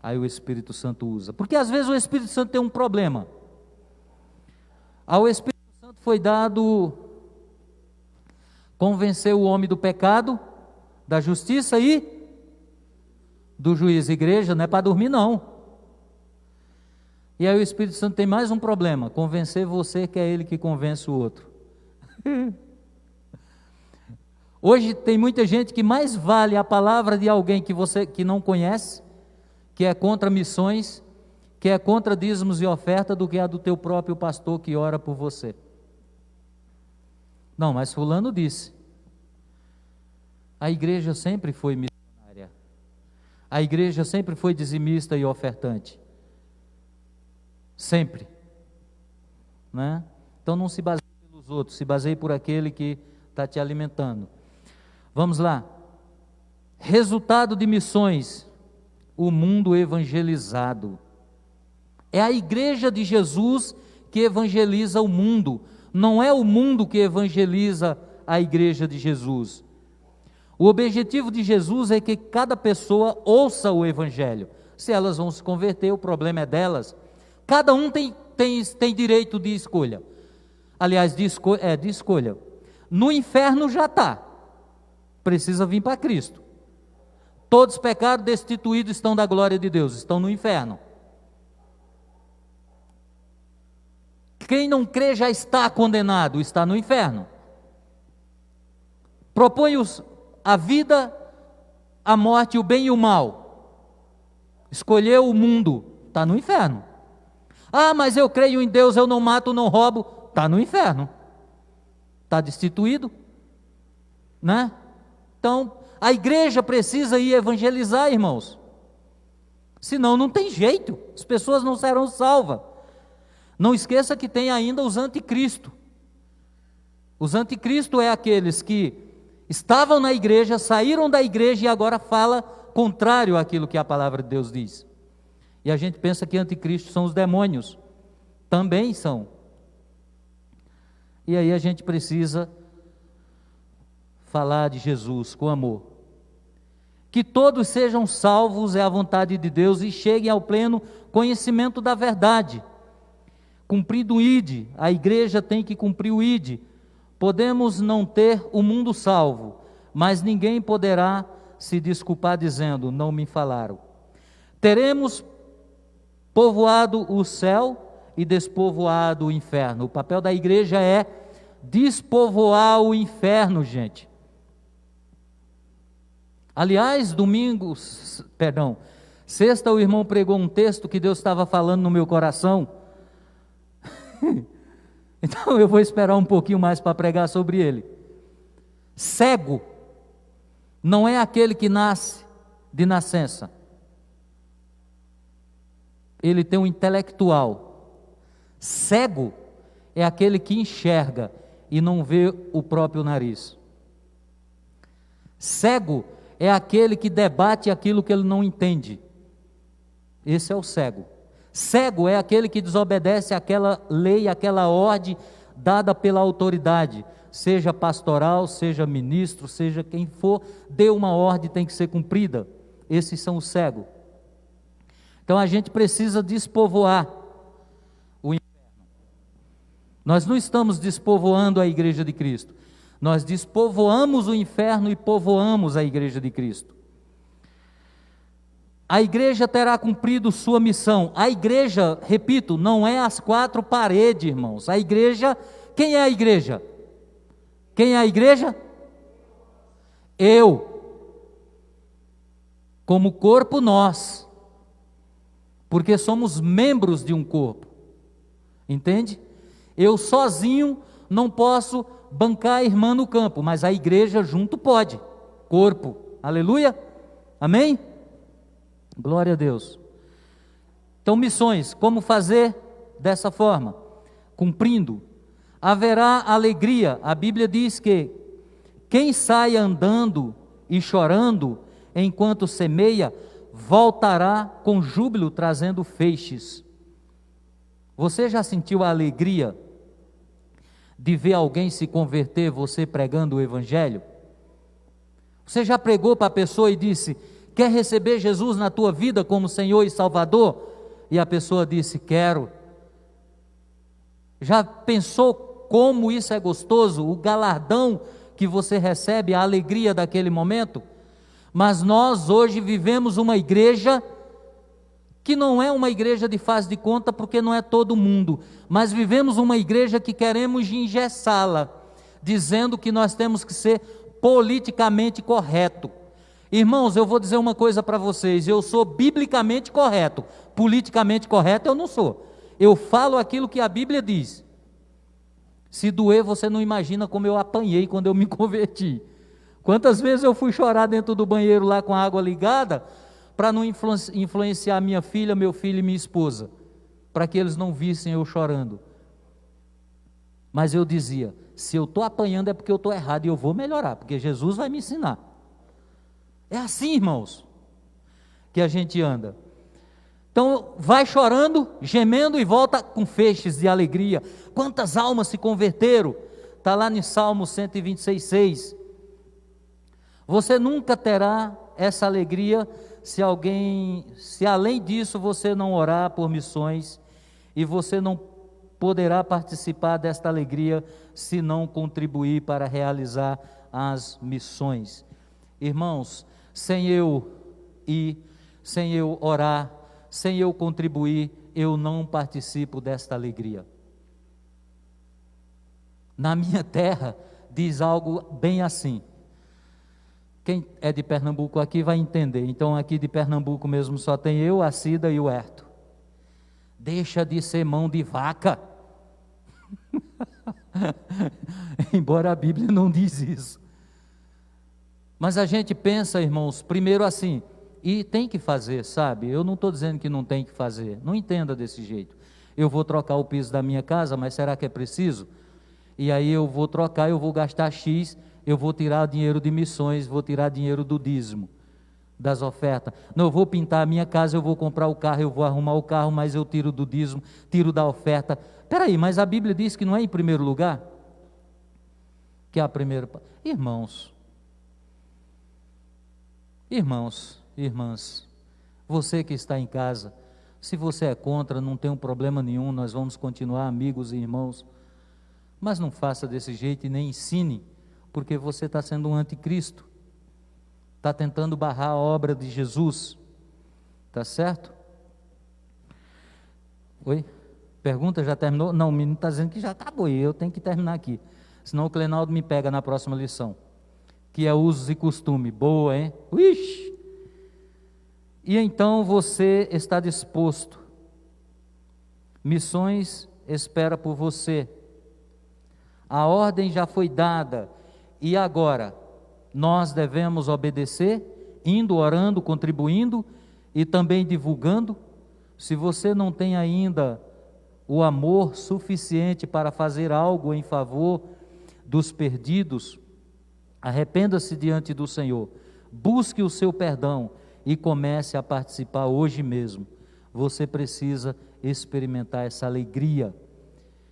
Aí o Espírito Santo usa. Porque às vezes o Espírito Santo tem um problema. Ao Espírito Santo foi dado convencer o homem do pecado, da justiça e do juízo. Igreja não é para dormir, não. E aí o Espírito Santo tem mais um problema: convencer você que é ele que convence o outro. Hoje tem muita gente que mais vale a palavra de alguém que não conhece, que é contra missões, que é contra dízimos e oferta, do que a do teu próprio pastor que ora por você. Não, mas fulano disse. A igreja sempre foi missionária. A igreja sempre foi dizimista e ofertante. Sempre. Né? Então não se baseie pelos outros, se baseie por aquele que está te alimentando. Vamos lá. Resultado de missões: o mundo evangelizado. É a igreja de Jesus que evangeliza o mundo, não é o mundo que evangeliza a igreja de Jesus. O objetivo de Jesus é que cada pessoa ouça o evangelho. Se elas vão se converter, o problema é delas. Cada um tem direito de escolha. Aliás, de escolha. No inferno já está. Precisa vir para Cristo. Todos pecados, destituídos estão da glória de Deus, estão no inferno. Quem não crê já está condenado, está no inferno. Propõe-os a vida, a morte, o bem e o mal. Escolheu o mundo, está no inferno. Ah, mas eu creio em Deus, eu não mato, não roubo, está no inferno. Está destituído, né? Então, a igreja precisa ir evangelizar, irmãos. Senão não tem jeito, as pessoas não serão salvas. Não esqueça que tem ainda os anticristo. Os anticristo é aqueles que estavam na igreja, saíram da igreja e agora fala contrário àquilo que a palavra de Deus diz. E a gente pensa que anticristo são os demônios. Também são. E aí a gente precisa falar de Jesus com amor. Que todos sejam salvos é a vontade de Deus e cheguem ao pleno conhecimento da verdade. Cumprido o ID, a igreja tem que cumprir o ID. Podemos não ter o mundo salvo, mas ninguém poderá se desculpar dizendo, não me falaram. Teremos povoado o céu e despovoado o inferno. O papel da igreja é despovoar o inferno, gente. Aliás, sexta o irmão pregou um texto que Deus estava falando no meu coração. Então eu vou esperar um pouquinho mais para pregar sobre ele. Cego não é aquele que nasce de nascença. Ele tem um intelectual. Cego é aquele que enxerga e não vê o próprio nariz. Cego é aquele que debate aquilo que ele não entende. Esse é o cego. Cego é aquele que desobedece àquela lei, àquela ordem dada pela autoridade, seja pastoral, seja ministro, seja quem for, dê uma ordem, tem que ser cumprida. Esses são os cegos. Então a gente precisa despovoar o inferno. Nós não estamos despovoando a igreja de Cristo, nós despovoamos o inferno e povoamos a igreja de Cristo. A igreja terá cumprido sua missão. A igreja, repito, não é as quatro paredes, irmãos. A igreja, quem é a igreja? Quem é a igreja? Eu. Como corpo, nós. Porque somos membros de um corpo. Entende? Eu sozinho não posso bancar a irmã no campo, mas a igreja junto pode. Corpo. Aleluia? Amém? Glória a Deus. Então, missões, como fazer dessa forma? Cumprindo. Haverá alegria. A Bíblia diz que quem sai andando e chorando enquanto semeia, voltará com júbilo trazendo feixes. Você já sentiu a alegria de ver alguém se converter, você pregando o Evangelho? Você já pregou para a pessoa e disse, quer receber Jesus na tua vida como Senhor e Salvador? E a pessoa disse, quero. Já pensou como isso é gostoso? O galardão que você recebe, a alegria daquele momento? Mas nós hoje vivemos uma igreja que não é uma igreja de faz de conta, porque não é todo mundo, mas vivemos uma igreja que queremos engessá-la, dizendo que nós temos que ser politicamente correto. Irmãos, eu vou dizer uma coisa para vocês, eu sou biblicamente correto, politicamente correto eu não sou. Eu falo aquilo que a Bíblia diz. Se doer, você não imagina como eu apanhei quando eu me converti. Quantas vezes eu fui chorar dentro do banheiro lá com a água ligada, para não influenciar minha filha, meu filho e minha esposa, para que eles não vissem eu chorando. Mas eu dizia, se eu estou apanhando é porque eu estou errado e eu vou melhorar, porque Jesus vai me ensinar. É assim, irmãos, que a gente anda. Então, vai chorando, gemendo e volta com feixes de alegria. Quantas almas se converteram? Está lá em Salmo 126,6. Você nunca terá essa alegria se além disso você não orar por missões, e você não poderá participar desta alegria se não contribuir para realizar as missões. Irmãos, sem eu ir, sem eu orar, sem eu contribuir, eu não participo desta alegria. Na minha terra, diz algo bem assim. Quem é de Pernambuco aqui vai entender. Então, aqui de Pernambuco mesmo só tem eu, a Cida e o Herto. Deixa de ser mão de vaca. Embora a Bíblia não diz isso. Mas a gente pensa, irmãos, primeiro assim, e tem que fazer, sabe? Eu não estou dizendo que não tem que fazer, não entenda desse jeito. Eu vou trocar o piso da minha casa, mas será que é preciso? E aí eu vou trocar, eu vou gastar X, eu vou tirar dinheiro de missões, vou tirar dinheiro do dízimo, das ofertas. Não, eu vou pintar a minha casa, eu vou comprar o carro, eu vou arrumar o carro, mas eu tiro do dízimo, tiro da oferta. Espera aí, mas a Bíblia diz que não é em primeiro lugar? Que é a primeira... Irmãos, irmãs, você que está em casa, se você é contra, não tem um problema nenhum, nós vamos continuar amigos e irmãos, mas não faça desse jeito e nem ensine, porque você está sendo um anticristo, está tentando barrar a obra de Jesus, está certo? Oi? Pergunta, já terminou? Não, o menino está dizendo que já acabou e eu tenho que terminar aqui, senão o Clenaldo me pega na próxima lição. Que é usos e costume. Boa, hein? Ixi! E então você está disposto. Missões espera por você. A ordem já foi dada. E agora? Nós devemos obedecer, indo, orando, contribuindo e também divulgando. Se você não tem ainda o amor suficiente para fazer algo em favor dos perdidos, arrependa-se diante do Senhor, busque o seu perdão e comece a participar hoje mesmo. Você precisa experimentar essa alegria.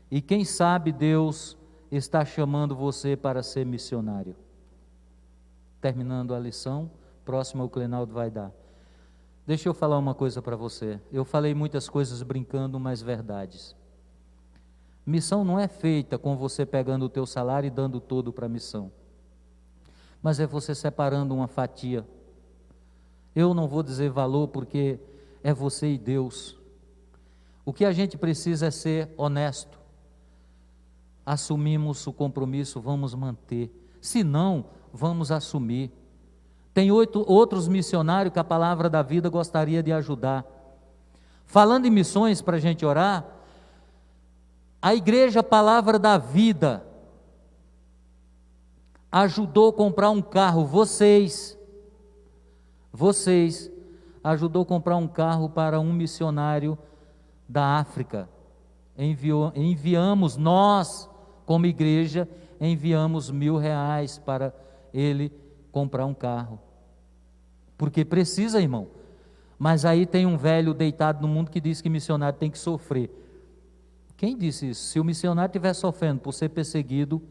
E quem sabe Deus está chamando você para ser missionário. Terminando a lição, próxima o Clenaldo vai dar. Deixa eu falar uma coisa para você. Eu falei muitas coisas brincando, mas verdades. Missão não é feita com você pegando o teu salário e dando todo para a missão. Mas é você separando uma fatia. Eu não vou dizer valor porque é você e Deus. O que a gente precisa é ser honesto. Assumimos o compromisso, vamos manter. Se não, vamos assumir. Tem outros missionários que a Palavra da Vida gostaria de ajudar. Falando em missões para a gente orar, a Igreja Palavra da Vida ajudou a comprar um carro, vocês ajudou a comprar um carro para um missionário da África. Enviamos, nós, como igreja, enviamos R$1.000 para ele comprar um carro. Porque precisa, irmão. Mas aí tem um velho deitado no mundo que diz que missionário tem que sofrer. Quem disse isso? Se o missionário estiver sofrendo por ser perseguido,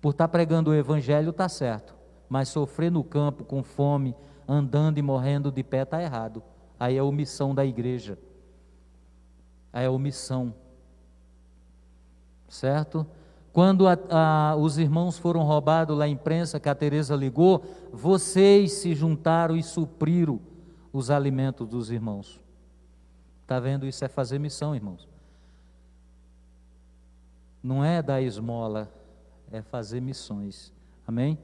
por estar pregando o evangelho, está certo. Mas sofrer no campo, com fome, andando e morrendo de pé, está errado. Aí é omissão da igreja. Aí é omissão. Certo? Quando os irmãos foram roubados lá à imprensa, que a Tereza ligou, vocês se juntaram e supriram os alimentos dos irmãos. Está vendo? Isso é fazer missão, irmãos. Não é dar esmola, é fazer missões. Amém?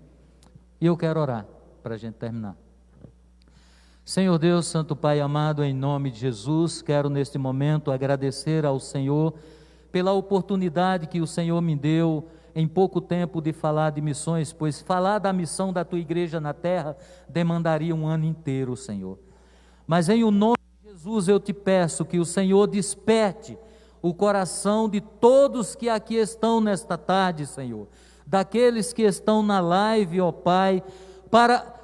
E eu quero orar para a gente terminar. Senhor Deus, Santo Pai amado, em nome de Jesus, quero neste momento agradecer ao Senhor pela oportunidade que o Senhor me deu em pouco tempo de falar de missões, pois falar da missão da tua igreja na terra demandaria um ano inteiro, Senhor. Mas em o nome de Jesus eu te peço que o Senhor desperte o coração de todos que aqui estão nesta tarde, Senhor, daqueles que estão na live, ó Pai, para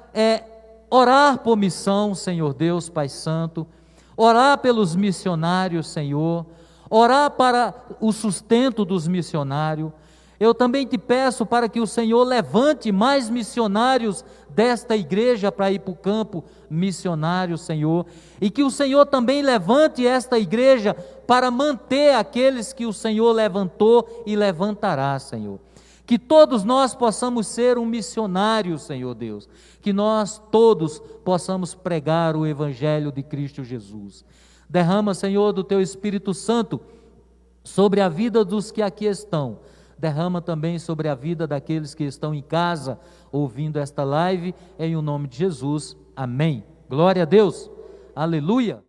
orar por missão, Senhor Deus, Pai Santo, orar pelos missionários, Senhor, orar para o sustento dos missionários. Eu também te peço para que o Senhor levante mais missionários desta igreja para ir para o campo missionário, Senhor, e que o Senhor também levante esta igreja para manter aqueles que o Senhor levantou e levantará, Senhor. Que todos nós possamos ser um missionário, Senhor Deus, que nós todos possamos pregar o Evangelho de Cristo Jesus. Derrama, Senhor, do Teu Espírito Santo sobre a vida dos que aqui estão, derrama também sobre a vida daqueles que estão em casa, ouvindo esta live, em o nome de Jesus, amém. Glória a Deus, aleluia.